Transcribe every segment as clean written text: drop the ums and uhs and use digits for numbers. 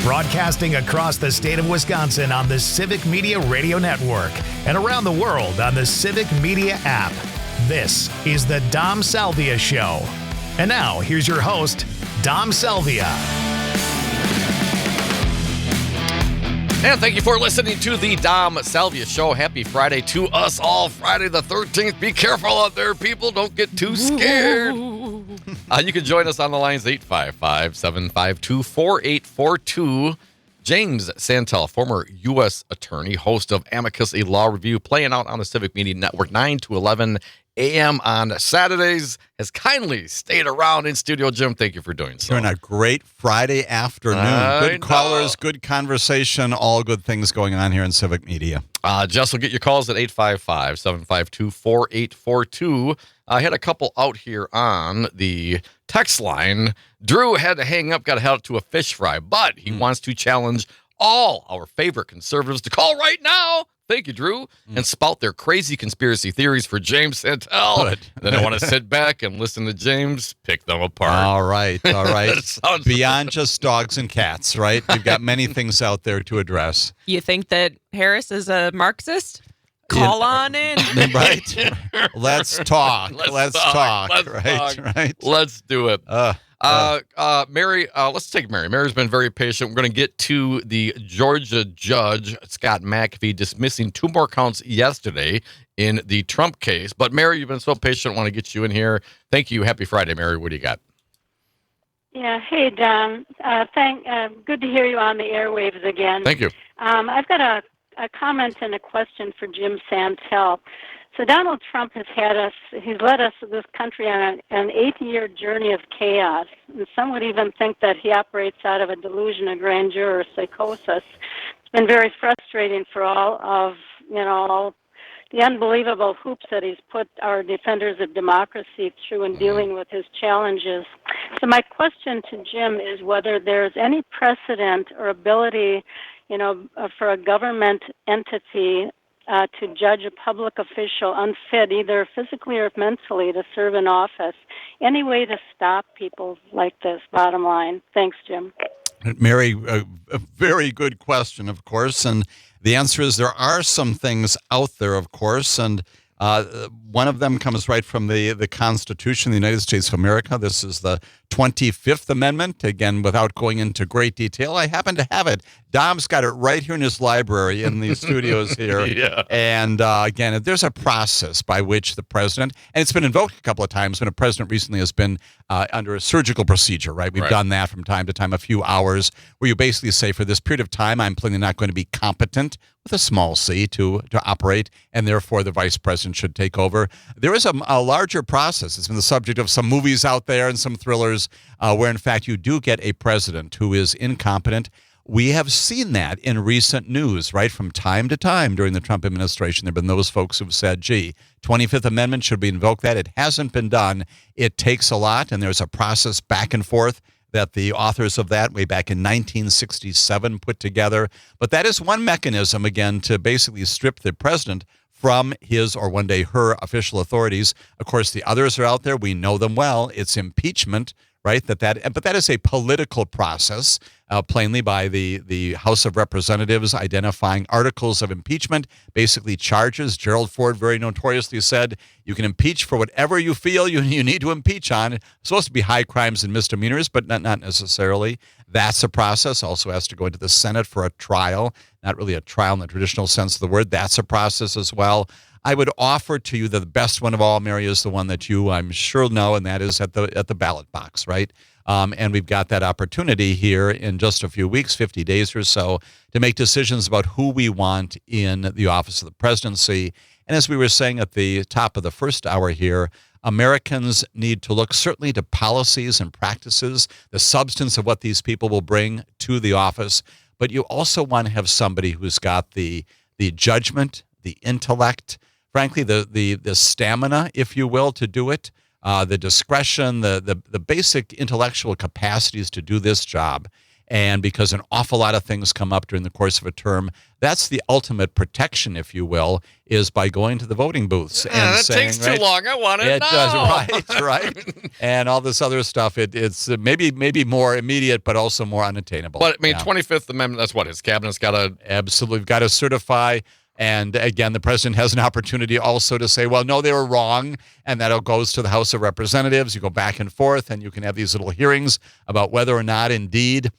broadcasting across the state of Wisconsin on the Civic Media Radio Network and around the world on the Civic Media app. This is the Dom Salvia Show. And now, here's your host, Dom Salvia. And thank you for listening to the Dom Salvia Show. Happy Friday to us all. Friday the 13th. Be careful out there, people. Don't get too scared. You can join us on the lines 855-752-4842. James Santel, former U.S. attorney, host of Amicus, a law review, playing out on the Civic Media Network 9 to 11 a.m. on Saturdays, has kindly stayed around in studio. Jim, thank you for doing so. Doing a great Friday afternoon. Good callers, good conversation, all good things going on here in Civic Media. Jess will get your calls at 855-752-4842. I had a couple out here on the text line. Drew had to hang up, got to head out to a fish fry, but he wants to challenge all our favorite conservatives to call right now. Thank you, Drew. And spout their crazy conspiracy theories for James Santel. Good. Then I want to sit back and listen to James pick them apart. All right. Beyond just dogs and cats, right? We've got many things out there to address. You think that Harris is a Marxist? Call on in. Right? Let's talk. Let's talk. Right? Let's do it. Mary, let's take Mary. Mary's been very patient. We're going to get to the Georgia judge, Scott McAfee, dismissing 2 more counts yesterday in the Trump case. But Mary, you've been so patient. I want to get you in here. Thank you. Happy Friday, Mary. What do you got? Yeah. Hey, Don. Good to hear you on the airwaves again. Thank you. I've got a comment and a question for Jim Santel. So Donald Trump he's led us, this country, on an 8-year journey of chaos. And some would even think that he operates out of a delusion of grandeur or psychosis. It's been very frustrating for all of, all the unbelievable hoops that he's put our defenders of democracy through in dealing with his challenges. So my question to Jim is whether there's any precedent or ability, for a government entity to judge a public official unfit, either physically or mentally, to serve in office. Any way to stop people like this, bottom line? Thanks, Jim. Mary, a very good question, of course. And the answer is there are some things out there, of course. And one of them comes right from the Constitution of the United States of America. This is the 25th Amendment. Again, without going into great detail, I happen to have it. Dom's got it right here in his library in the studios here. Yeah. And again, there's a process by which the president, and it's been invoked a couple of times when a president recently has been under a surgical procedure, right? We've done that from time to time, a few hours, where you basically say, for this period of time, I'm plainly not going to be competent, with a small c, to operate, and therefore the vice president should take over. There is a larger process. It's been the subject of some movies out there and some thrillers where, in fact, you do get a president who is incompetent. We have seen that in recent news, right? From time to time during the Trump administration, there have been those folks who've said, 25th Amendment, should we invoke that? It hasn't been done. It takes a lot, and there's a process back and forth that the authors of that way back in 1967 put together. But that is one mechanism, again, to basically strip the president from his, or one day her, official authorities. Of course, the others are out there. We know them well. It's impeachment, right? But that is a political process, plainly by the House of Representatives identifying articles of impeachment, basically charges. Gerald Ford very notoriously said, you can impeach for whatever you feel you need to impeach on. It's supposed to be high crimes and misdemeanors, but not necessarily. That's a process. Also has to go into the Senate for a trial. Not really a trial in the traditional sense of the word. That's a process as well. I would offer to you that the best one of all, Mary, is the one that you, I'm sure, know, and that is at the ballot box, right? And we've got that opportunity here in just a few weeks, 50 days or so, to make decisions about who we want in the office of the presidency. And as we were saying at the top of the first hour here, Americans need to look certainly to policies and practices, the substance of what these people will bring to the office, but you also want to have somebody who's got the judgment, the intellect, frankly, the stamina, if you will, to do it, the discretion, the basic intellectual capacities to do this job. And because an awful lot of things come up during the course of a term, that's the ultimate protection, if you will, is by going to the voting booths and that saying, takes too long. I want it now. Does, right. And all this other stuff, it's maybe more immediate, but also more unattainable. But, 25th Amendment, that's what his cabinet's got to... Absolutely, got to certify. And again, the president has an opportunity also to say, well, no, they were wrong. And that goes to the House of Representatives. You go back and forth, and you can have these little hearings about whether or not indeed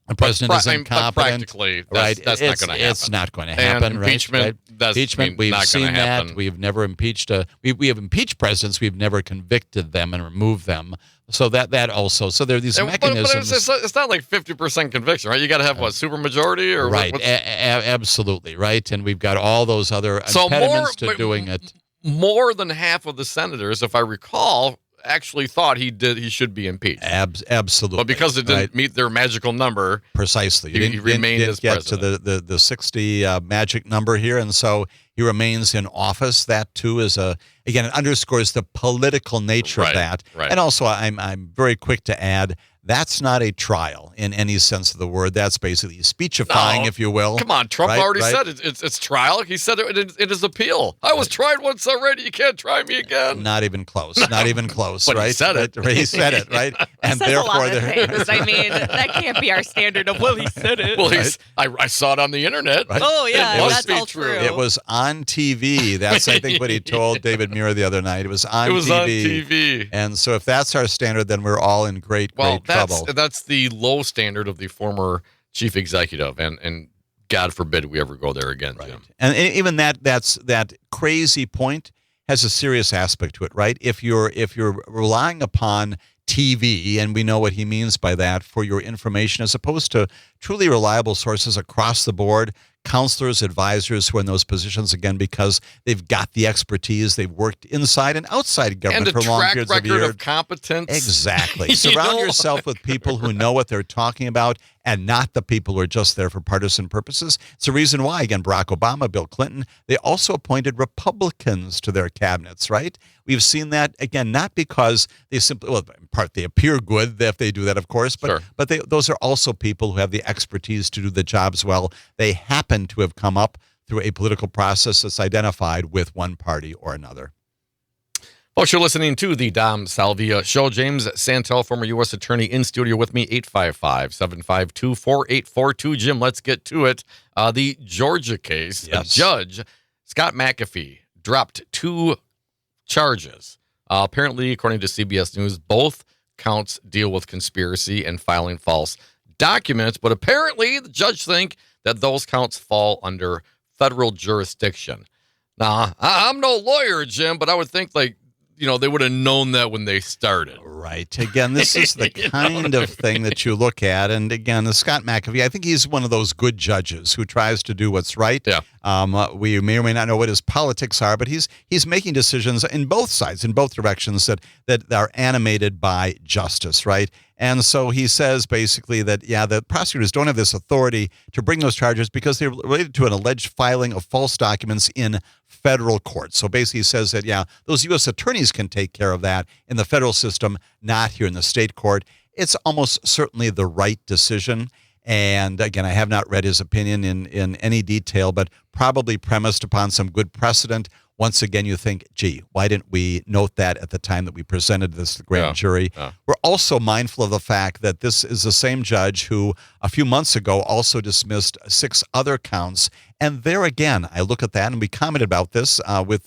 the president is incompetent. Practically, that's not going to happen. It's not going to happen. And impeachment, that's impeachment, we've not seen happen. that. We've never impeached we have impeached presidents. We've never convicted them and removed them. So that also. So there are these mechanisms. But it's not like 50% conviction, right? You got to have supermajority or right? Absolutely right. And we've got all those other impediments to doing it. More than half of the senators, if I recall, actually thought he should be impeached. Absolutely. But because it didn't meet their magical number, precisely, he remained as president. Get to the 60 magic number here, and so he remains in office. That too is again, it underscores the political nature of that. Right. And also, I'm very quick to add, that's not a trial in any sense of the word. That's basically speechifying, if you will. Come on, Trump already said it's trial. He said it is appeal. I was tried once already. You can't try me again. Not even close. Not even close. But right? He said it. He said it. Right. And therefore, I mean, that can't be our standard of he said it. Well, I saw it on the internet. Right? Oh yeah, that's all true. It was on TV. That's I think what he told David Muir the other night. It was on TV. On TV. And so if that's our standard, then we're all in great trouble. That's the low standard of the former chief executive, and God forbid we ever go there again, right. Jim. And even that crazy point has a serious aspect to it, right? If you're relying upon TV, and we know what he means by that, for your information, as opposed to truly reliable sources across the board, counselors, advisors who are in those positions, again, because they've got the expertise, they've worked inside and outside government for long periods of years. And a track record of competence. Exactly. Surround yourself with people who know what they're talking about and not the people who are just there for partisan purposes. It's the reason why, again, Barack Obama, Bill Clinton, they also appointed Republicans to their cabinets, right? We've seen that, again, not because they simply, well, in part, they appear good if they do that, of course, but, sure. Those are also people who have the expertise to do the jobs well. They happen to have come up through a political process that's identified with one party or another. Folks, you're listening to the Dom Salvia Show. James Santel, former U.S. Attorney, in studio with me, 855-752-4842. Jim, let's get to it. The Georgia case, yes. Judge Scott McAfee dropped 2 charges. Apparently, according to CBS News, both counts deal with conspiracy and filing false documents, but apparently the judge think that those counts fall under federal jurisdiction. Now, I'm no lawyer, Jim, but I would think they would have known that when they started. Right. Again, this is the kind of thing that you look at. And again, Scott McAfee, I think he's one of those good judges who tries to do what's right. Yeah. We may or may not know what his politics are, but he's making decisions in both sides, in both directions that are animated by justice, right? And so he says basically that, the prosecutors don't have this authority to bring those charges because they're related to an alleged filing of false documents in federal court. So basically he says that, those U.S. attorneys can take care of that in the federal system, not here in the state court. It's almost certainly the right decision. And again, I have not read his opinion in any detail, but probably premised upon some good precedent. Once again, you think, gee, why didn't we note that at the time that we presented this to the grand jury? Yeah. We're also mindful of the fact that this is the same judge who a few months ago also dismissed 6 other counts. And there again, I look at that, and we commented about this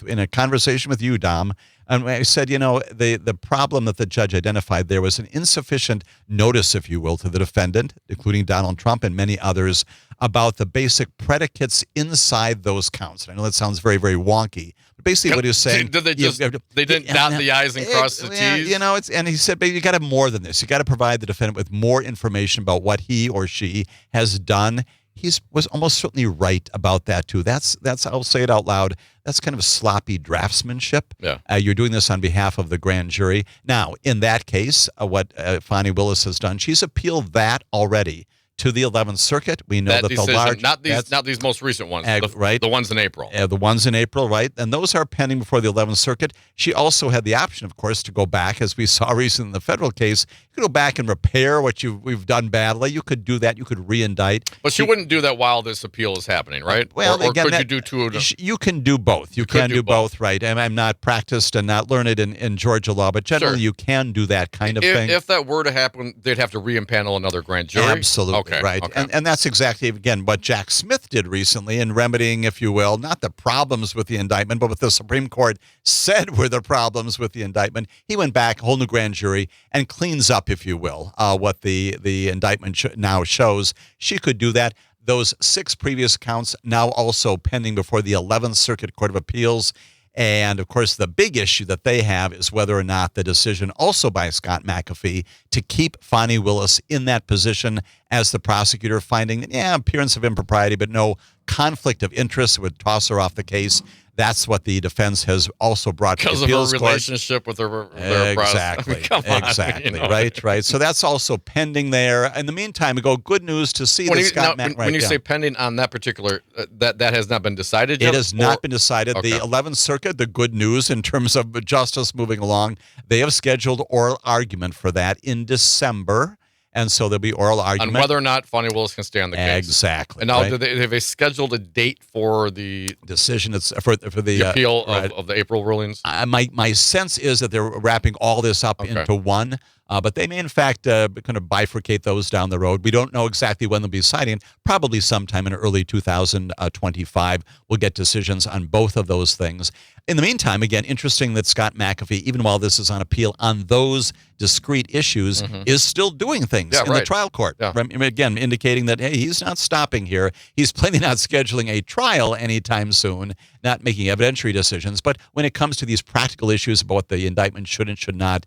in a conversation with you, Dom. And I said, the problem that the judge identified there was an insufficient notice, if you will, to the defendant, including Donald Trump and many others, about the basic predicates inside those counts. And I know that sounds very, very wonky, but basically what he was saying... Did they didn't dot the I's and cross the T's? And he said, but you got to have more than this. You got to provide the defendant with more information about what he or she has done. He was almost certainly right about that too. That's I'll say it out loud. That's kind of sloppy draftsmanship. Yeah. You're doing this on behalf of the grand jury. Now, in that case, what Fani Willis has done, she's appealed that already to the 11th Circuit. We know that decision, the large... not these most recent ones, right? The ones in April. The ones in April, right? And those are pending before the 11th Circuit. She also had the option, of course, to go back, as we saw recently in the federal case. You could go back and repair what we've done badly. You could do that. You could re-indict. But she wouldn't do that while this appeal is happening, right? Well, or again, could you do two? You can do both. You can do both, right? And I'm not practiced and not learned in Georgia law, but generally you can do that kind of thing. If that were to happen, they'd have to re-impanel another grand jury? Absolutely, okay, right. Okay. And that's exactly, again, what Jack Smith did recently in remedying, if you will, not the problems with the indictment, but what the Supreme Court said were the problems with the indictment. He went back, whole new grand jury, and cleans up, if you will, what the indictment now shows. She could do that. Those 6 previous counts now also pending before the 11th Circuit Court of Appeals. And, of course, the big issue that they have is whether or not the decision also by Scott McAfee to keep Fani Willis in that position as the prosecutor, finding, appearance of impropriety, but no conflict of interest would toss her off the case. That's what the defense has also brought to the appeals court. Because of her relationship with her exactly, exactly, right. So that's also pending there. In the meantime, we go good news to see that Scott McAfee. When you say pending on that particular, that has not been decided yet? It has not been decided. Okay. The 11th Circuit, the good news in terms of justice moving along, they have scheduled oral argument for that in December. And so there'll be oral argument. On whether or not Fani Willis can stay on the case. Exactly. And now, have they scheduled a date for the decision? It's for the appeal of the April rulings? My sense is that they're wrapping all this up into one. But they may, in fact, kind of bifurcate those down the road. We don't know exactly when they'll be deciding. Probably sometime in early 2025, we'll get decisions on both of those things. In the meantime, again, interesting that Scott McAfee, even while this is on appeal on those discrete issues, is still doing things in the trial court. Yeah. Again, indicating that, hey, he's not stopping here. He's plainly not scheduling a trial anytime soon, not making evidentiary decisions. But when it comes to these practical issues about what the indictment should and should not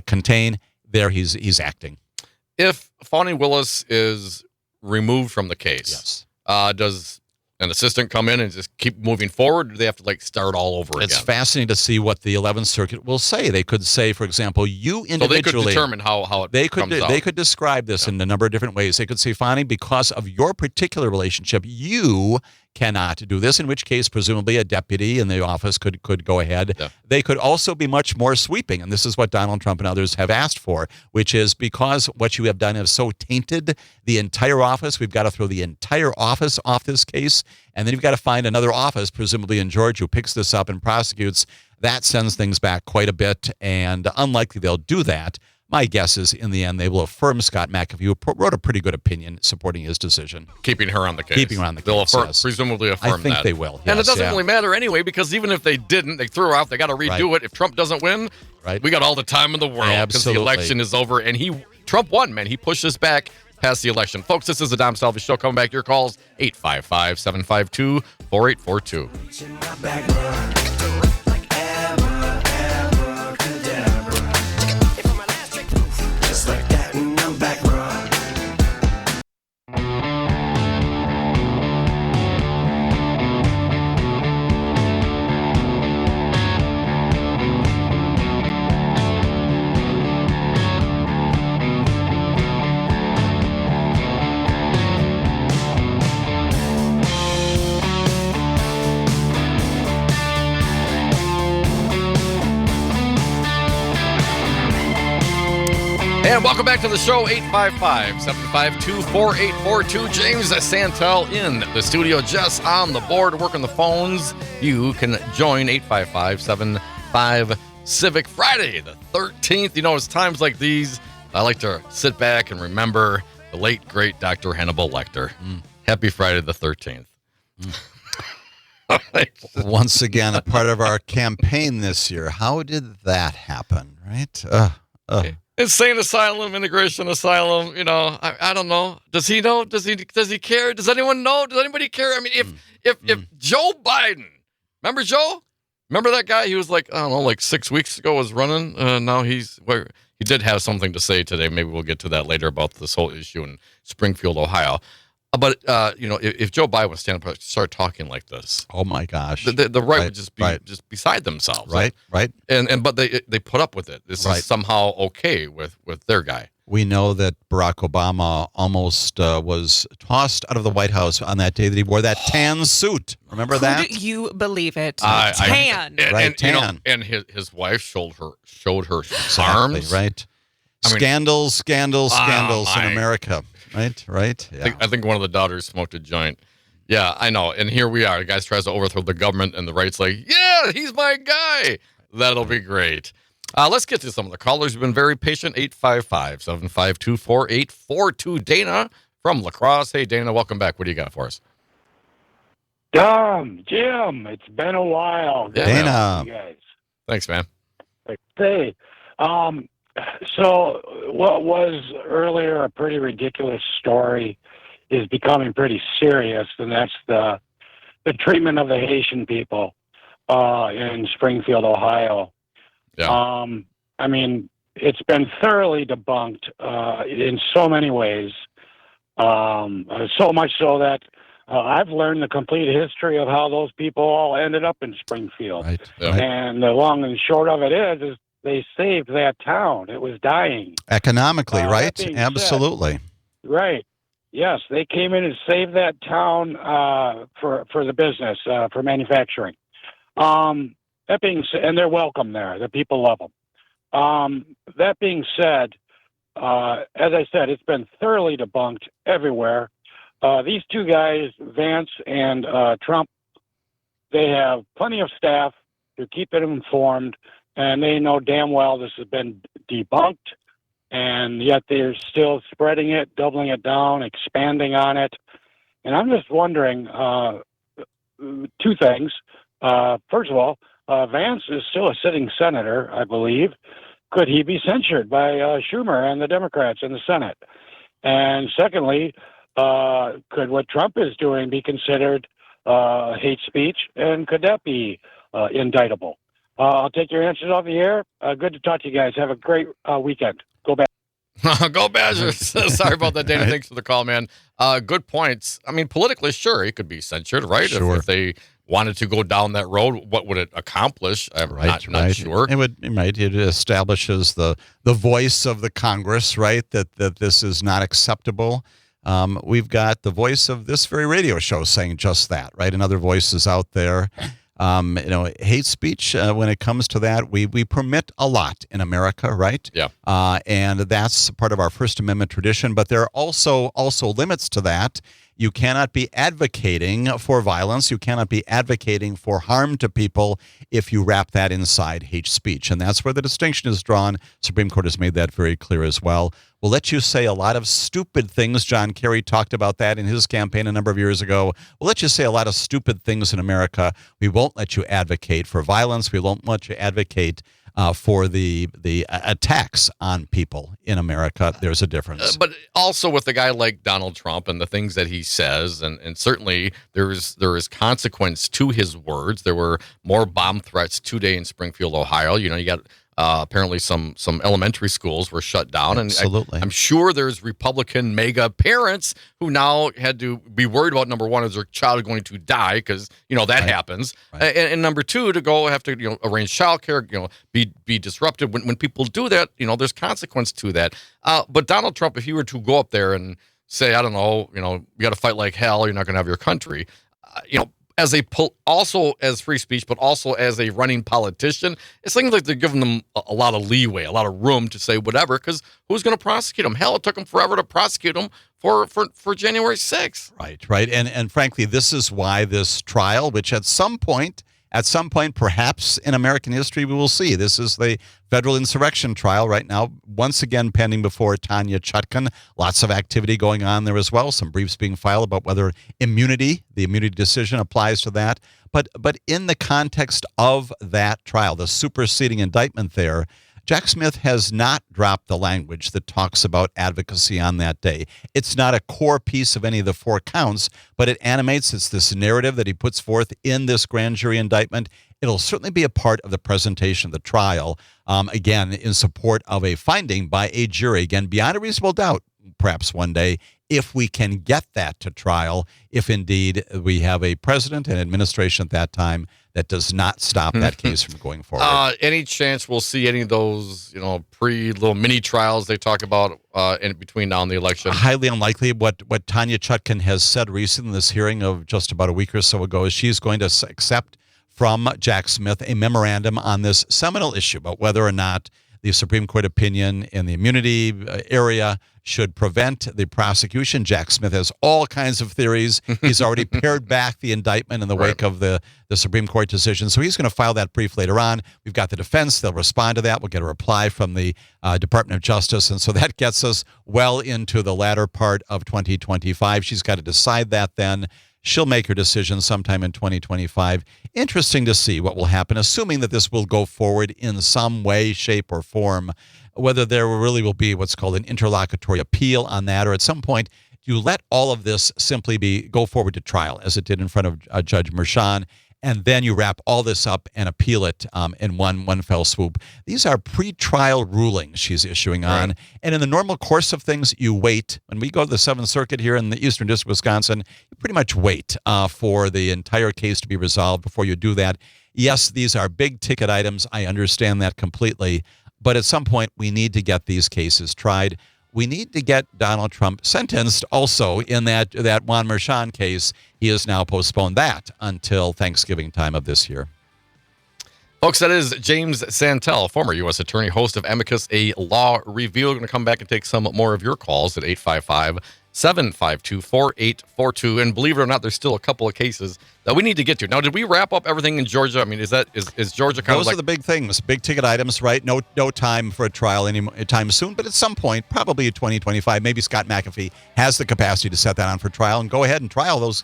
contain, there he's acting. If Fani Willis is removed from the case, does an assistant come in and just keep moving forward? Or do they have to start all over again? It's fascinating to see what the 11th Circuit will say. They could say, for example, you individually. So they could determine how it comes out. They could describe this in a number of different ways. They could say, Fani, because of your particular relationship, you cannot do this, in which case presumably a deputy in the office could go ahead. Yeah. They could also be much more sweeping, and this is what Donald Trump and others have asked for, which is because what you have done has so tainted the entire office, we've got to throw the entire office off this case, and then you've got to find another office, presumably in Georgia, who picks this up and prosecutes. That sends things back quite a bit, and unlikely they'll do that. My guess is, in the end, they will affirm Scott McAfee, who wrote a pretty good opinion supporting his decision. Keeping her on the case. Keeping her on the case, They'll presumably affirm that. I think they will, yes, and it doesn't really matter anyway, because even if they didn't, they threw her out, they got to redo it. If Trump doesn't win, we got all the time in the world because the election is over. And Trump won, man. He pushed us back past the election. Folks, this is the Dom Salvia Show. Coming back to your calls, 855-752-4842. And welcome back to the show, 855-752-4842. James Santel in the studio, Jess on the board, working the phones. You can join 855-75-CIVIC Friday the 13th. You know, it's times like these, I like to sit back and remember the late, great Dr. Hannibal Lecter. Happy Friday the 13th. Once again, a part of our campaign this year. How did that happen, right? Insane asylum, immigration asylum, you know, I don't know. Does he know? Does he care? Does anyone know? Does anybody care? I mean, if Joe Biden, remember Joe? Remember that guy? He was like 6 weeks ago was running. Now he did have something to say today. Maybe we'll get to that later about this whole issue in Springfield, Ohio. But if Joe Biden would stand up and start talking like this, oh my gosh, the right would just be just beside themselves, right? But they put up with it. This is somehow okay with their guy. We know that Barack Obama almost was tossed out of the White House on that day that he wore that tan suit. Remember that? Could you believe it? Tan. Tan. And his wife showed her exactly, arms. Right. Scandals in America. Right. Yeah. I think one of the daughters smoked a joint. Yeah, I know. And here we are. The guy tries to overthrow the government, and the right's like, yeah, he's my guy. That'll be great. Let's get to some of the callers who've been very patient. 855-752-4842. Dana from La Crosse. Hey, Dana, welcome back. What do you got for us? Dom, Jim, it's been a while. Yeah, Dana. You guys. Thanks, man. Hey, so what was earlier a pretty ridiculous story is becoming pretty serious, and that's the treatment of the Haitian people in Springfield, Ohio. Yeah. I mean, it's been thoroughly debunked in so many ways, so much so that I've learned the complete history of how those people all ended up in Springfield. Right. Yeah. And the long and short of it is they saved that town. It was dying. Economically, right? That being Absolutely. said, right. Yes, they came in and saved that town for the business, for manufacturing. That being said, and they're welcome there. The people love them. That being said, as I said, it's been thoroughly debunked everywhere. These two guys, Vance and Trump, they have plenty of staff to keep them informed, and they know damn well this has been debunked, and yet they're still spreading it, doubling it down, expanding on it. And I'm just wondering two things. First of all, Vance is still a sitting senator, I believe. Could he be censured by Schumer and the Democrats in the Senate? And secondly, could what Trump is doing be considered hate speech, and could that be indictable? I'll take your answers off the air. Good to talk to you guys. Have a great weekend. Go back. Go Badgers. Sorry about that, Dana. Thanks for the call, man. Good points. I mean, politically, sure, he could be censured, right? Sure. If they wanted to go down that road, what would it accomplish? I'm not sure. It establishes the voice of the Congress, right? That this is not acceptable. We've got the voice of this very radio show saying just that, right? And other voices out there. Hate speech, when it comes to that, we permit a lot in America, right? Yeah. And that's part of our First Amendment tradition, but there are also limits to that. You cannot be advocating for violence. You cannot be advocating for harm to people if you wrap that inside hate speech. And that's where the distinction is drawn. Supreme Court has made that very clear as well. We'll let you say a lot of stupid things. John Kerry talked about that in his campaign a number of years ago. We'll let you say a lot of stupid things in America. We won't let you advocate for violence. We won't let you advocate for the attacks on people in America. There's a difference. But also with a guy like Donald Trump and the things that he says, and certainly there is consequence to his words. There were more bomb threats today in Springfield, Ohio. You got apparently some elementary schools were shut down. Absolutely. And I'm sure there's Republican mega parents who now had to be worried about, number one, is their child going to die? Because, that happens. Right. And number two, to go have to, arrange childcare, be disrupted. When people do that, there's consequence to that. But Donald Trump, if he were to go up there and say, I don't know, you got to fight like hell, you're not going to have your country, also as free speech, but also as a running politician, it seems like they're giving them a lot of leeway, a lot of room to say whatever, because who's going to prosecute them? Hell, it took them forever to prosecute them for January 6th. Right. And frankly, this is why this trial, which at some point, perhaps in American history, we will see. This is the federal insurrection trial right now, once again pending before Tanya Chutkan. Lots of activity going on there as well. Some briefs being filed about whether the immunity decision applies to that. But in the context of that trial, the superseding indictment there, Jack Smith has not dropped the language that talks about advocacy on that day. It's not a core piece of any of the four counts, but it animates. It's this narrative that he puts forth in this grand jury indictment. It'll certainly be a part of the presentation of the trial, again, in support of a finding by a jury, again, beyond a reasonable doubt, perhaps one day, if we can get that to trial, if indeed we have a president and administration at that time that does not stop that case from going forward. Any chance we'll see any of those, little mini trials they talk about in between now and the election? Highly unlikely. What Tanya Chutkan has said recently in this hearing of just about a week or so ago is she's going to accept from Jack Smith a memorandum on this seminal issue about whether or not the Supreme Court opinion in the immunity area should prevent the prosecution. Jack Smith has all kinds of theories. He's already pared back the indictment in the wake of the Supreme Court decision. So he's going to file that brief later on. We've got the defense. They'll respond to that. We'll get a reply from the Department of Justice. And so that gets us well into the latter part of 2025. She's got to decide that then. She'll make her decision sometime in 2025. Interesting to see what will happen, assuming that this will go forward in some way, shape, or form, whether there really will be what's called an interlocutory appeal on that, or at some point you let all of this simply go forward to trial, as it did in front of Judge Merchan, and then you wrap all this up and appeal it in one fell swoop. These are pre-trial rulings she's issuing on. And in the normal course of things, you wait. When we go to the Seventh Circuit here in the Eastern District of Wisconsin, you pretty much wait for the entire case to be resolved before you do that. Yes, these are big-ticket items. I understand that completely. But at some point, we need to get these cases tried. We need to get Donald Trump sentenced also in that Juan Merchan case. He has now postponed that until Thanksgiving time of this year. Folks, that is James Santel, former U.S. attorney, host of Amicus, a law review. We're going to come back and take some more of your calls at 855-752-4842. And believe it or not, there's still a couple of cases that we need to get to. Now, did we wrap up everything in Georgia? I mean, is Georgia kind of like... Those are the big things, big ticket items, right? No time for a trial anytime soon, but at some point, probably in 2025, maybe Scott McAfee has the capacity to set that on for trial and go ahead and trial those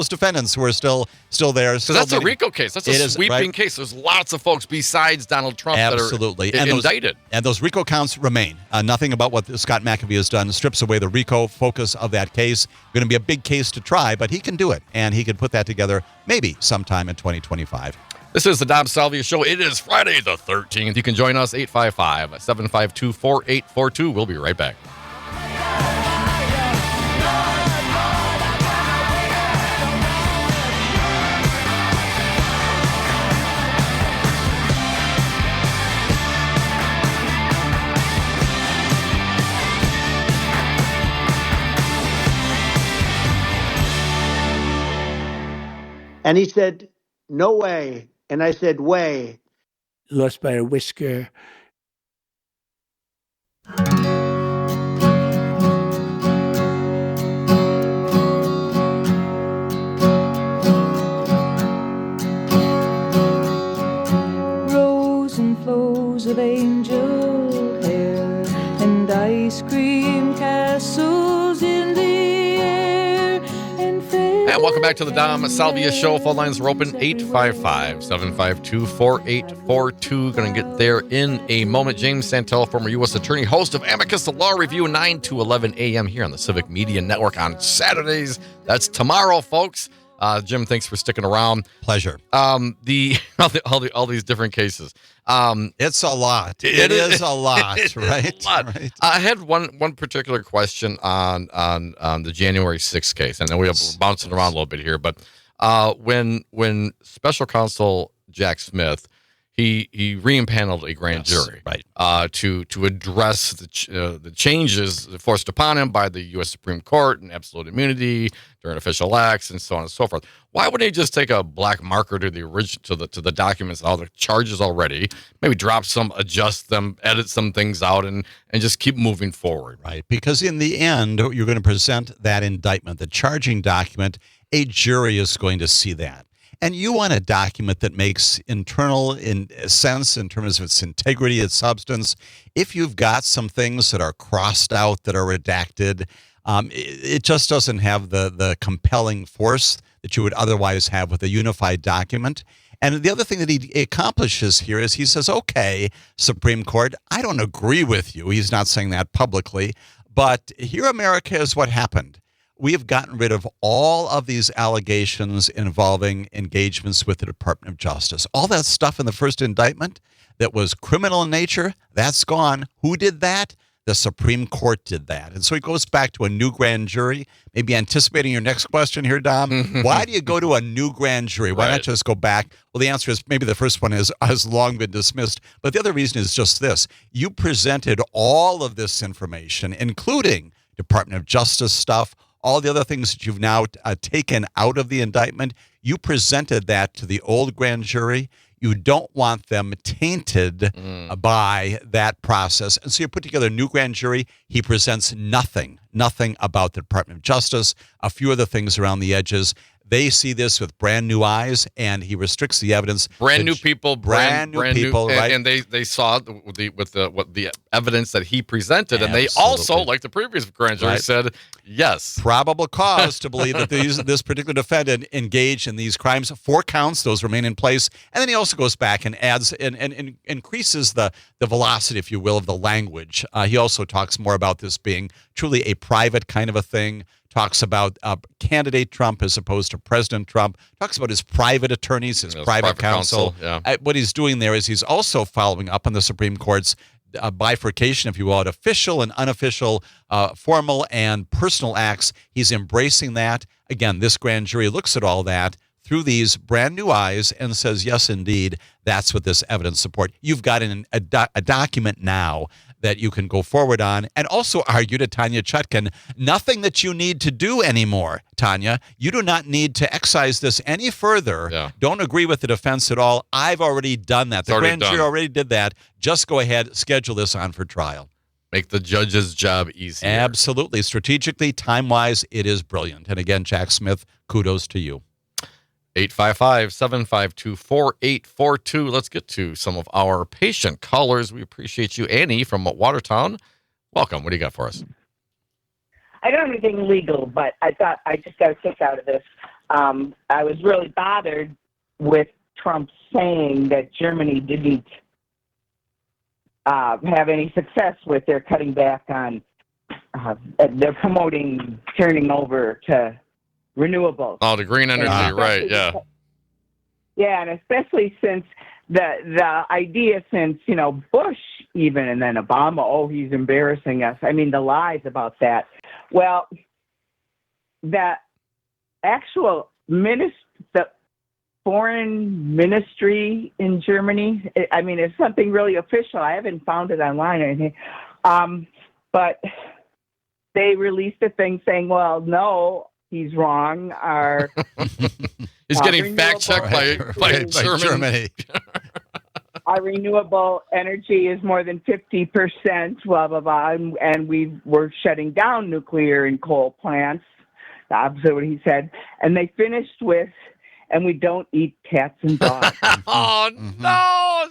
defendants who are still there. Because that's a RICO case. That's a sweeping case. There's lots of folks besides Donald Trump that are indicted. And those RICO counts remain. Nothing about what Scott McAfee has done strips away the RICO focus of that case. Going to be a big case to try, but he can do it, and he can put that together maybe sometime in 2025. This is the Dom Salvia Show. It is Friday the 13th. You can join us, 855-752-4842. We'll be right back. And he said, "No way." And I said, "Way." Lost by a whisker. Rows and flows of angel hair and ice cream castles in the air. And welcome back to the Dom Salvia Show. Phone lines are open, 855-752-4842. Going to get there in a moment. James Santel, former U.S. attorney, host of Amicus, the Law Review, 9 to 11 a.m. here on the Civic Media Network on Saturdays. That's tomorrow, folks. Jim, thanks for sticking around. Pleasure. All these different cases. It's a lot. It is a lot, right? A lot. Right. I had one particular question on the January 6th case. I know we're bouncing around a little bit here, but when Special Counsel Jack Smith, he re-impaneled a grand jury, right, to address the changes forced upon him by the U.S. Supreme Court and absolute immunity during official acts and so on and so forth. Why wouldn't he just take a black marker to the original to the documents, all the charges already, maybe drop some, adjust them, edit some things out, and just keep moving forward? Right, because in the end, you're going to present that indictment, the charging document. A jury is going to see that. And you want a document that makes internal sense in terms of its integrity, its substance. If you've got some things that are crossed out, that are redacted, it just doesn't have the compelling force that you would otherwise have with a unified document. And the other thing that he accomplishes here is he says, okay, Supreme Court, I don't agree with you. He's not saying that publicly, but here, America, is what happened. We have gotten rid of all of these allegations involving engagements with the Department of Justice. All that stuff in the first indictment that was criminal in nature, that's gone. Who did that? The Supreme Court did that. And so he goes back to a new grand jury, maybe anticipating your next question here, Dom. Why do you go to a new grand jury? Why not just go back? Well, the answer is maybe the first one has long been dismissed. But the other reason is just this. You presented all of this information, including Department of Justice stuff, all the other things that you've now taken out of the indictment. You presented that to the old grand jury. You don't want them tainted by that process. And so you put together a new grand jury. He presents nothing about the Department of Justice, a few other things around the edges. They see this with brand new eyes, and he restricts the evidence. Brand new people, brand new people, right? And they saw the evidence that he presented, and they also, like the previous grand jury, said yes, probable cause to believe that this particular defendant engaged in these crimes. 4 counts; those remain in place. And then he also goes back and adds and increases the velocity, if you will, of the language. He also talks more about this being truly a private kind of a thing. Talks about candidate Trump as opposed to President Trump, talks about his private attorneys, his private counsel. What he's doing there is he's also following up on the Supreme Court's bifurcation, if you will, official and unofficial, formal and personal acts. He's embracing that. Again, this grand jury looks at all that through these brand new eyes and says, yes, indeed, that's what this evidence supports. You've got a document now that you can go forward on, and also argue to Tanya Chutkan, nothing that you need to do anymore, Tanya. You do not need to excise this any further. Don't agree with the defense at all. I've already done that. The grand jury already did that. Just go ahead, schedule this on for trial. Make the judge's job easier. Absolutely. Strategically, time-wise, it is brilliant. And again, Jack Smith, kudos to you. 855-752-4842. Let's get to some of our patient callers. We appreciate you. Annie from Watertown. Welcome. What do you got for us? I don't have anything legal, but I thought I just got a kick out of this. I was really bothered with Trump saying that Germany didn't have any success with their cutting back on, they're promoting turning over to renewables. Oh, the green energy, right, yeah. Yeah, and especially since the idea since, Bush even, and then Obama, he's embarrassing us. I mean, the lies about that. Well, the actual the foreign ministry in Germany, it's something really official. I haven't found it online or anything. But they released a thing saying, well, no, he's wrong. He's getting fact-checked by Germany. Our renewable energy is more than 50%, blah, blah, blah, and we're shutting down nuclear and coal plants. The opposite of what he said. And they finished with, and we don't eat cats and dogs. No!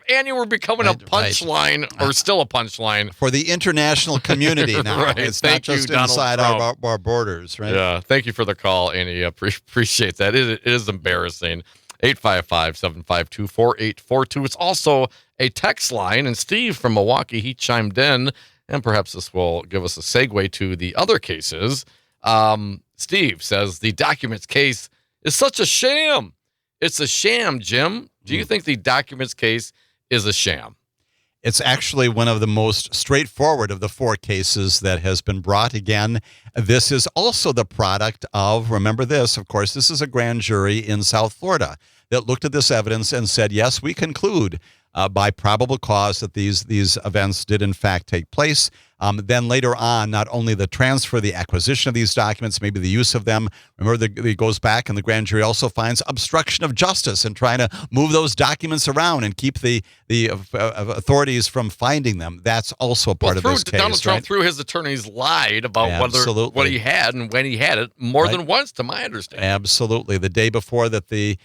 Annie, we're becoming a punchline, or still a punchline. For the international community now. Right. It's Thank not just you, inside our borders, right? Yeah, thank you for the call, Annie. Appreciate that. It is embarrassing. 855-752-4842. It's also a text line, and Steve from Milwaukee, he chimed in, and perhaps this will give us a segue to the other cases. Steve says, the documents case is such a sham. It's a sham, Jim. Do you think the documents case is a sham? It's actually one of the most straightforward of the 4 cases that has been brought. Again, this is also the product of, remember this, of course, this is a grand jury in South Florida that looked at this evidence and said, yes, we conclude by probable cause that these events did in fact take place. Then later on, not only the transfer, the acquisition of these documents, maybe the use of them. Remember, it goes back, and the grand jury also finds obstruction of justice and trying to move those documents around and keep the authorities from finding them. That's also a part of this case. Donald Trump, through his attorneys, lied about what he had and when he had it more than once, to my understanding. Absolutely. The day before that, the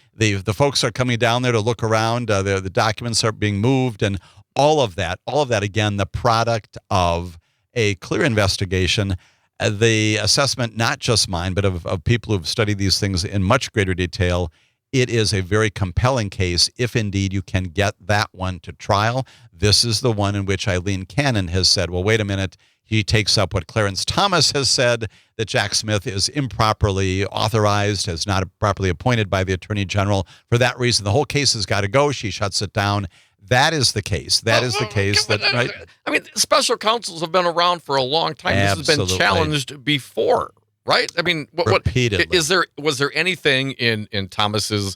folks are coming down there to look around, the documents are being moved, and all of that, again, the product of a clear investigation, the assessment, not just mine, but of people who've studied these things in much greater detail. It is a very compelling case if indeed you can get that one to trial. This is the one in which Eileen Cannon has said, well, wait a minute. He takes up what Clarence Thomas has said, that Jack Smith is improperly authorized, is not properly appointed by the Attorney General. For that reason, the whole case has got to go. She shuts it down. That is the case. That is the case. That right. I mean, special counsels have been around for a long time. Absolutely. This has been challenged before, right? I mean, repeatedly. Was there anything in Thomas's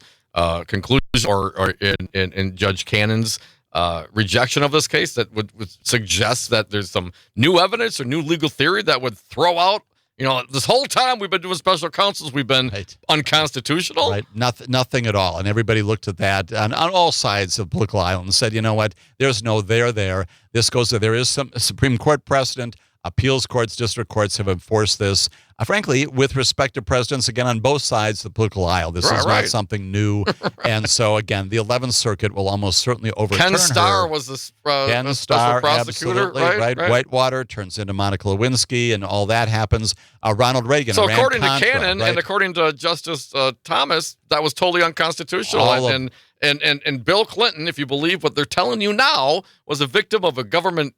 conclusion or in Judge Cannon's rejection of this case that would suggest that there's some new evidence or new legal theory that would throw out, this whole time we've been doing special counsels, we've been unconstitutional? Right. Nothing at all. And everybody looked at that on all sides of the political aisle and said, you know what? There's no there. This goes to, there is some Supreme Court precedent. Appeals courts, district courts have enforced this. Frankly, with respect to presidents, again, on both sides of the political aisle, this is not something new. And so, again, the 11th Circuit will almost certainly overturn Ken Starr her. was the Ken special prosecutor, right? Whitewater turns into Monica Lewinsky, and all that happens. Ronald Reagan. So according to Contra, Cannon and according to Justice Thomas, that was totally unconstitutional. And Bill Clinton, if you believe what they're telling you now, was a victim of a government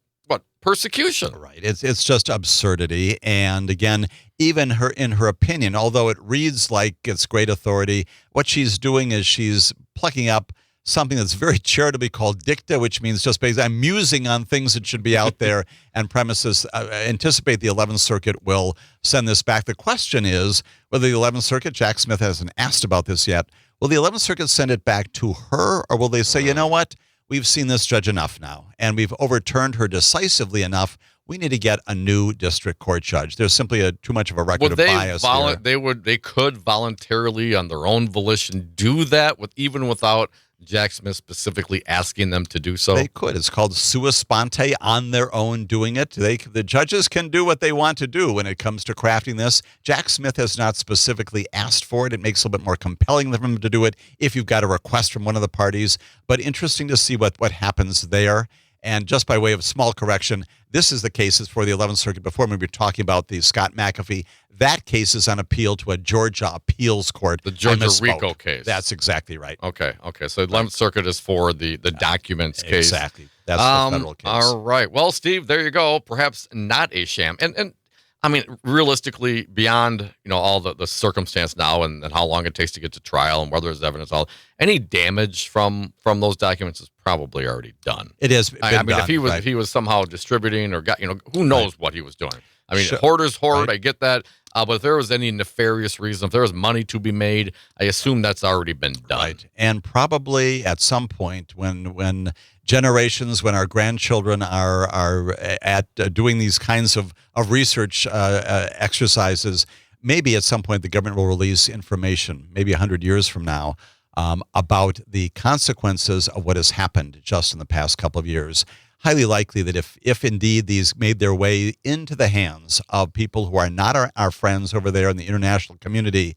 persecution. Right. It's just absurdity. And again, even in her opinion, although it reads like it's great authority, what she's doing is she's plucking up something that's very charitably called dicta, which means just basically I'm musing on things that should be out there and premises. Anticipate the 11th Circuit will send this back. The question is whether the 11th Circuit, Jack Smith hasn't asked about this yet, will the 11th Circuit send it back to her, or will they say, you know what? We've seen this judge enough now, and we've overturned her decisively enough. We need to get a new district court judge. There's simply too much of a record of bias here. They could voluntarily, on their own volition, do that even without Jack Smith specifically asking them to do so. They could. It's called sua sponte, on their own doing it. The judges can do what they want to do when it comes to crafting this. Jack Smith has not specifically asked for it. It makes it a little bit more compelling for him to do it if you've got a request from one of the parties. But interesting to see what happens there. And just by way of small correction, this is the cases for the 11th Circuit. Before we were talking about the Scott McAfee, that case is on appeal to a Georgia appeals court. The Georgia RICO case. That's exactly right. Okay. So the 11th Circuit is for the documents case. Exactly. That's the federal case. All right. Well, Steve, there you go. Perhaps not a sham. And I mean, realistically, beyond all the circumstance now and how long it takes to get to trial and whether there's evidence, any damage from those documents is probably already done. It is. I mean, if he was somehow distributing or got who knows what he was doing. I mean, hoarder's hoard. I get that. But if there was any nefarious reason, if there was money to be made, I assume that's already been done. Right. And probably at some point when generations, when our grandchildren are at doing these kinds of research exercises, maybe at some point the government will release information, maybe 100 years from now, about the consequences of what has happened just in the past couple of years. Highly likely that if indeed these made their way into the hands of people who are not our friends over there in the international community,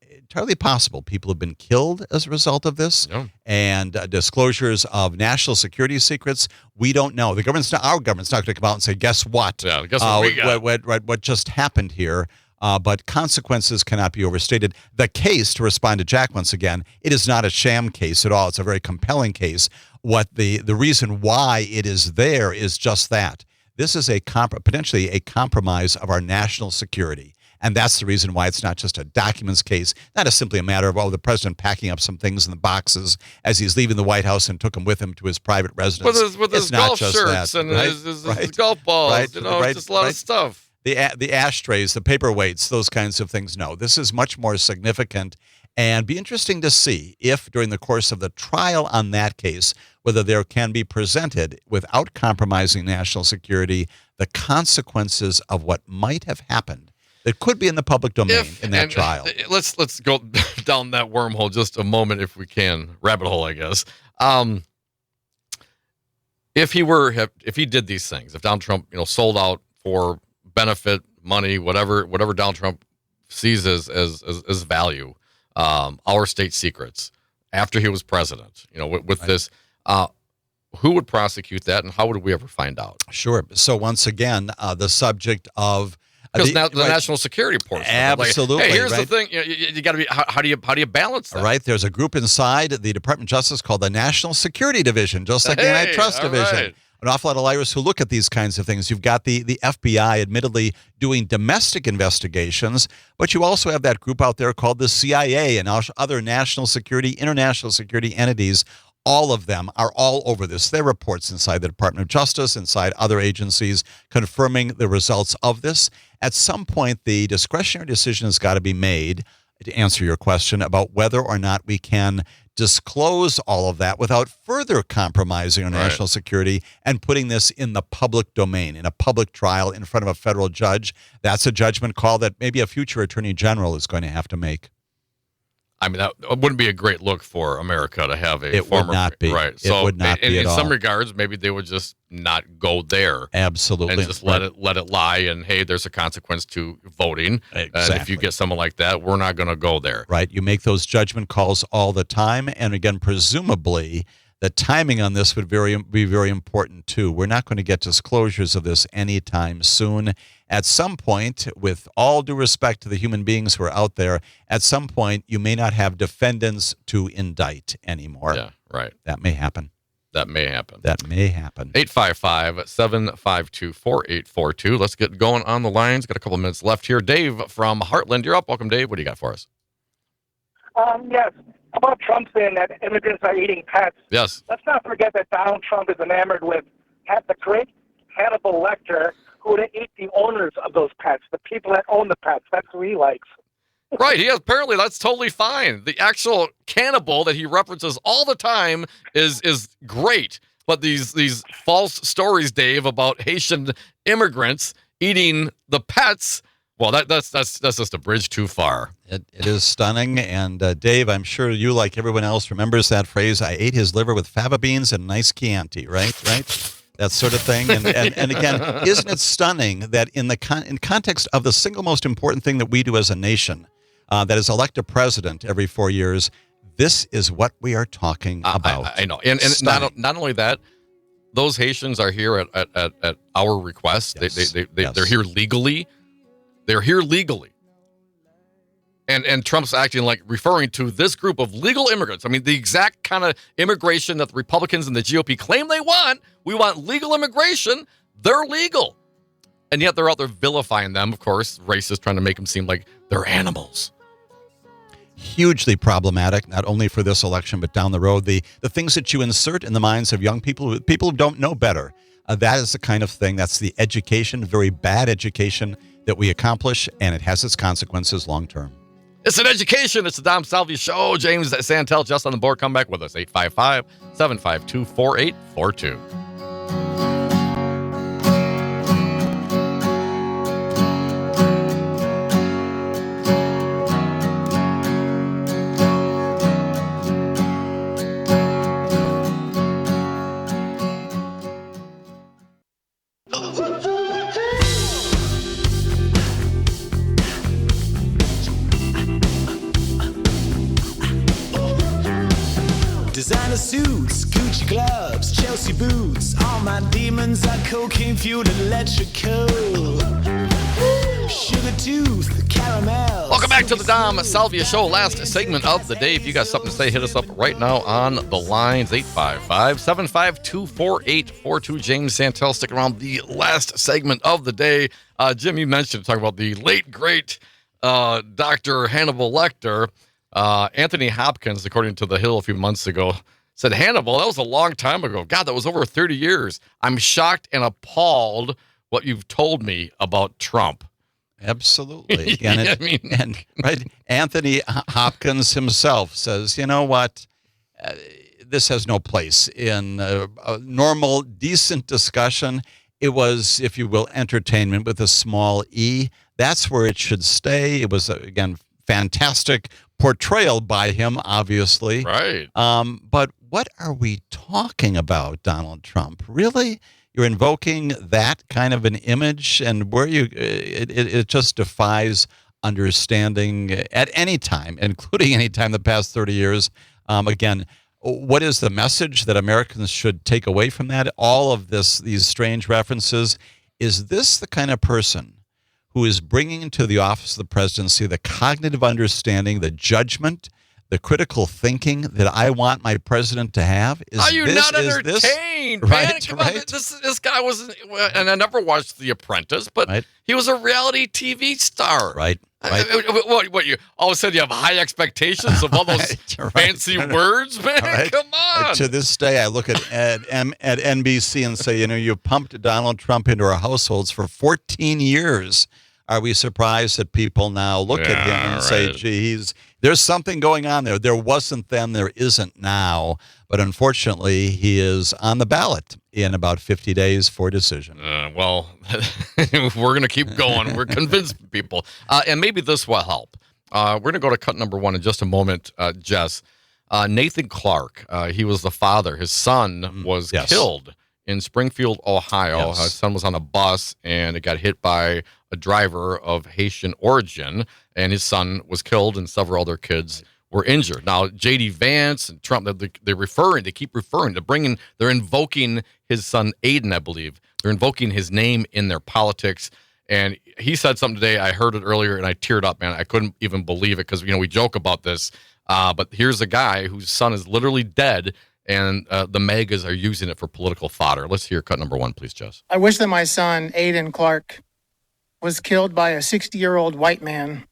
entirely possible people have been killed as a result of this. Yeah. And disclosures of national security secrets, we don't know. Our government's not going to come out and say, guess what? Yeah, guess what we got? What just happened here? But consequences cannot be overstated. The case, to respond to Jack once again, it is not a sham case at all. It's a very compelling case. What the reason why it is there is just that. This is potentially a compromise of our national security. And that's the reason why it's not just a documents case, not simply a matter of, the president packing up some things in the boxes as he's leaving the White House and took them with him to his private residence. With his golf shirts and his golf balls, just a lot of stuff. The ashtrays, the paperweights, those kinds of things. No, this is much more significant, and be interesting to see if during the course of the trial on that case, whether there can be presented without compromising national security, the consequences of what might have happened that could be in the public domain in that trial. Let's go down that wormhole just a moment if we can, rabbit hole, I guess. If he did these things, if Donald Trump, sold out for benefit, money, whatever Donald Trump sees as value, our state secrets after he was president, with this, who would prosecute that and how would we ever find out? Sure. So once again, the subject of because now the national security portion. Absolutely. Hey, here's the thing: you got to be. How do you balance that? Right. There's a group inside the Department of Justice called the National Security Division, just like the Antitrust Division. Right. An awful lot of lawyers who look at these kinds of things. You've got the FBI, admittedly, doing domestic investigations, but you also have that group out there called the CIA and other national security, international security entities, all of them are all over this. There are reports inside the Department of Justice, inside other agencies, confirming the results of this. At some point, the discretionary decision has got to be made, to answer your question, about whether or not we can disclose all of that without further compromising our national security and putting this in the public domain, in a public trial in front of a federal judge. That's a judgment call that maybe a future attorney general is going to have to make. I mean, that wouldn't be a great look for America to have a It former. would not be. Right. It So would not be at in all. some regards, maybe they would just not go there. Absolutely. And just let it lie. And hey, there's a consequence to voting. Exactly. And if you get someone like that, we're not going to go there. Right. You make those judgment calls all the time. And again, presumably, the timing on this would be very important, too. We're not going to get disclosures of this anytime soon. At some point, with all due respect to the human beings who are out there, at some point, you may not have defendants to indict anymore. Yeah, right. That may happen. That may happen. 855-752-4842. Let's get going on the lines. Got a couple minutes left here. Dave from Heartland, you're up. Welcome, Dave. What do you got for us? Yes. About Trump saying that immigrants are eating pets. Yes. Let's not forget that Donald Trump is enamored with the great Hannibal Lecter, who would eat the owners of those pets, the people that own the pets. That's who he likes. Right. Apparently that's totally fine. The actual cannibal that he references all the time is great. But these false stories, Dave, about Haitian immigrants eating the pets, well, that's just a bridge too far. It is stunning. And Dave, I'm sure you, like everyone else, remembers that phrase, I ate his liver with fava beans and nice Chianti, right? That sort of thing. And again, isn't it stunning that in context of the single most important thing that we do as a nation, that is elect a president every 4 years, this is what we are talking about. I know. And not only that, those Haitians are here at our request. Yes. They're here legally. They're here legally. And Trump's acting like referring to this group of legal immigrants. I mean, the exact kind of immigration that the Republicans and the GOP claim they want. We want legal immigration. They're legal. And yet they're out there vilifying them, of course, racists trying to make them seem like they're animals. Hugely problematic, not only for this election, but down the road. The things that you insert in the minds of young people who don't know better, that is the kind of thing, that's the education, very bad education that we accomplish, and it has its consequences long term. It's an education. It's the Dom Salvia Show. James Santel just on the board. Come back with us. 855-752-4842. Designer suits, Gucci gloves, Chelsea boots. All my demons are cocaine fueled electrical. Sugar tooth, caramel. Welcome back to the Dom Salvia Show. Last segment of the day. If you got something to say, hit us up right now on the lines. 855-752-4842. James Santel sticking around the last segment of the day. Jim, you mentioned talking about the late, great Dr. Hannibal Lecter. Anthony Hopkins, according to The Hill a few months ago, said, Hannibal, that was a long time ago. God, that was over 30 years. I'm shocked and appalled what you've told me about Trump. Absolutely. Right. Anthony Hopkins himself says, you know what? This has no place in a normal, decent discussion. It was, if you will, entertainment with a small e. That's where it should stay. It was, again, fantastic portrayal by him, obviously. Right. But what are we talking about, Donald Trump? Really? You're invoking that kind of an image, and where it just defies understanding at any time, including any time the past 30 years. Again, what is the message that Americans should take away from that? All of these strange references. Is this the kind of person who is bringing into the office of the presidency the cognitive understanding, the judgment the critical thinking that I want my president to have? Are you not entertained, man? Right, Come on, this guy was, and I never watched The Apprentice, but he was a reality TV star. Right. What you all of a sudden you have high expectations of all those fancy words, man? Right. Come on. And to this day, I look at NBC and say, you pumped Donald Trump into our households for 14 years. Are we surprised that people now look at him and say, geez, there's something going on there? There wasn't then, there isn't now. But unfortunately, he is on the ballot in about 50 days for decision. Well, we're going to keep going. We're convinced people. And maybe this will help. We're going to go to cut number 1 in just a moment, Jess. Nathan Clark, he was the father. His son was killed in Springfield, Ohio. His son was on a bus, and it got hit by a driver of Haitian origin, and his son was killed, and several other kids were injured. Now, J.D. Vance and Trump, they keep referring, they're invoking his son Aiden, I believe. They're invoking his name in their politics. And he said something today, I heard it earlier, and I teared up, man. I couldn't even believe it because, we joke about this. But here's a guy whose son is literally dead, and the MAGAs are using it for political fodder. Let's hear cut number 1, please, Jess. I wish that my son, Aiden Clark, was killed by a 60-year-old white man.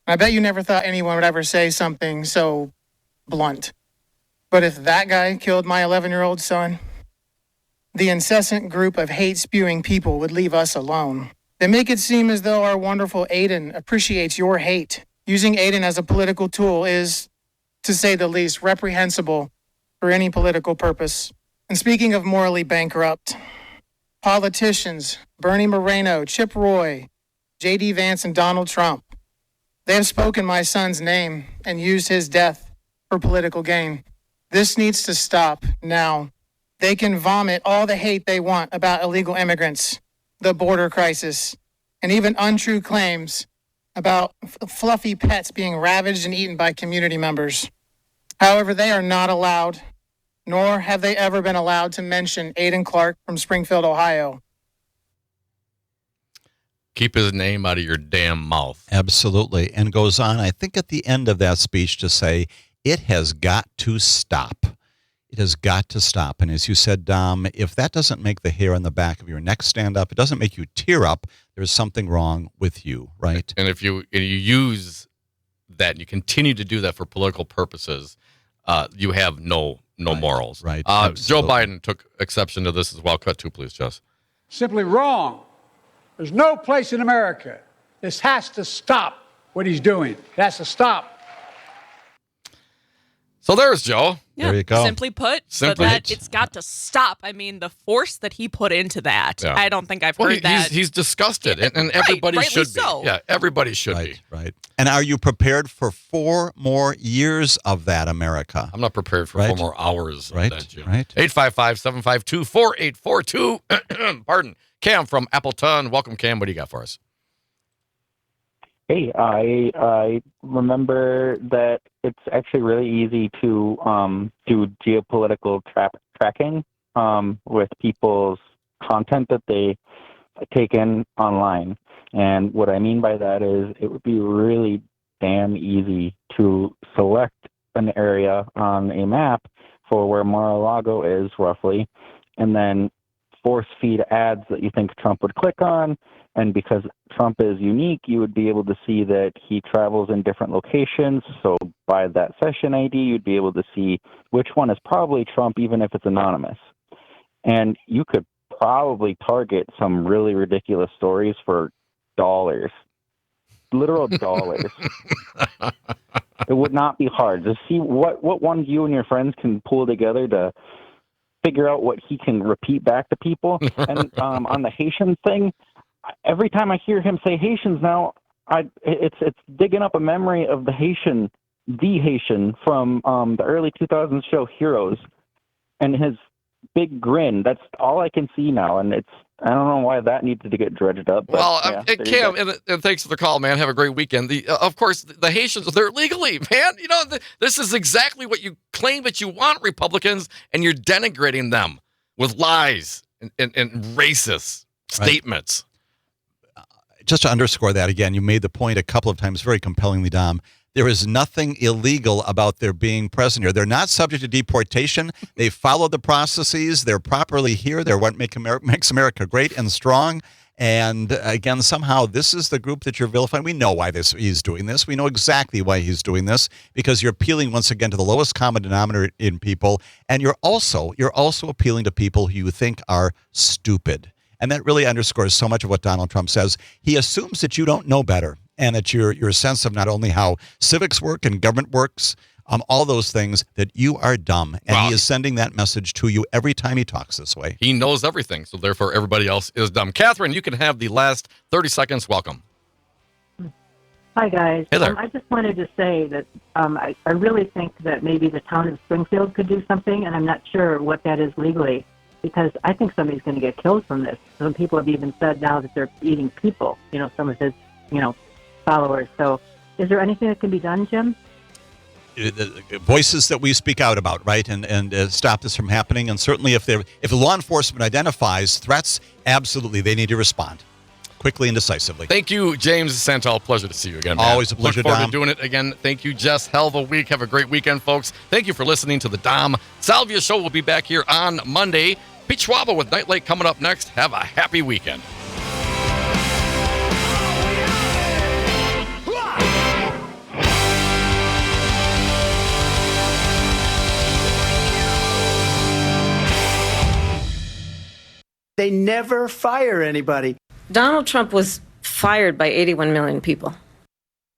I bet you never thought anyone would ever say something so blunt. But if that guy killed my 11-year-old son, the incessant group of hate-spewing people would leave us alone. They make it seem as though our wonderful Aiden appreciates your hate. Using Aiden as a political tool is, to say the least, reprehensible for any political purpose. And speaking of morally bankrupt, politicians, Bernie Moreno, Chip Roy, J.D. Vance, and Donald Trump, they have spoken my son's name and used his death for political gain. This needs to stop now. They can vomit all the hate they want about illegal immigrants, the border crisis, and even untrue claims about fluffy pets being ravaged and eaten by community members. However, they are not allowed, nor have they ever been allowed to mention Aiden Clark from Springfield, Ohio. Keep his name out of your damn mouth. Absolutely. And goes on, I think, at the end of that speech to say, it has got to stop. It has got to stop. And as you said, Dom, if that doesn't make the hair on the back of your neck stand up, it doesn't make you tear up, there's something wrong with you, right? And if you use that, you continue to do that for political purposes, you have no morals. Right. Joe Biden took exception to this as well. Cut 2, please, Jess. Simply wrong. There's no place in America. This has to stop what he's doing. It has to stop. So there's Joe. Yeah, there you go. Simply put, it's got to stop. I mean, the force that he put into that, I don't think I've heard that. He's disgusted, and everybody should be. So. Yeah, everybody should be. Right. And are you prepared for 4 more years of that, America? I'm not prepared for 4 more hours of that, Jim. Right. 855-752-4842. Pardon. Cam from Appleton. Welcome, Cam. What do you got for us? Hey, I remember that it's actually really easy to do geopolitical tracking with people's content that they take in online. And what I mean by that is it would be really damn easy to select an area on a map for where Mar-a-Lago is roughly, and then force feed ads that you think Trump would click on. And because Trump is unique, you would be able to see that he travels in different locations. So by that session ID, you'd be able to see which one is probably Trump, even if it's anonymous. And you could probably target some really ridiculous stories for dollars, literal dollars. It would not be hard to see what ones you and your friends can pull together to figure out what he can repeat back to people. And on the Haitian thing, every time I hear him say Haitians now, it's digging up a memory of the Haitian from the early 2000s show Heroes, and his big grin. That's all I can see now, and I don't know why that needed to get dredged up. But, well, Cam, and thanks for the call, man. Have a great weekend. Of course, the Haitians, they're legally, man. This is exactly what you claim that you want, Republicans, and you're denigrating them with lies and racist statements. Just to underscore that again, you made the point a couple of times very compellingly, Dom, There is nothing illegal about their being present here. They're not subject to deportation. They follow the processes. They're properly here. They're what makes America great and strong. And again, somehow this is the group that you're vilifying. We know why he's doing this. We know exactly why he's doing this, because you're appealing once again to the lowest common denominator in people, and you're also appealing to people who you think are stupid. And that really underscores so much of what Donald Trump says. He assumes that you don't know better, and that your sense of not only how civics work and government works, all those things, that you are dumb. And he is sending that message to you every time he talks this way. He knows everything, so therefore everybody else is dumb. Catherine, you can have the last 30 seconds. Welcome. Hi, guys. Hey there. I just wanted to say that I really think that maybe the town of Springfield could do something, and I'm not sure what that is legally, because I think somebody's going to get killed from this. Some people have even said now that they're eating people, some of his, followers. So is there anything that can be done, Jim? The voices that we speak out about, right, and stop this from happening. And certainly if law enforcement identifies threats, absolutely, they need to respond quickly and decisively. Thank you, James Santel. Pleasure to see you again, man. Always a pleasure, Look forward Dom. to doing it again. Thank you, Jess. Hell of a week. Have a great weekend, folks. Thank you for listening to the Dom Salvia Show. We'll be back here on Monday. Pete Schwab with Nightlight coming up next. Have a happy weekend. They never fire anybody. Donald Trump was fired by 81 million people.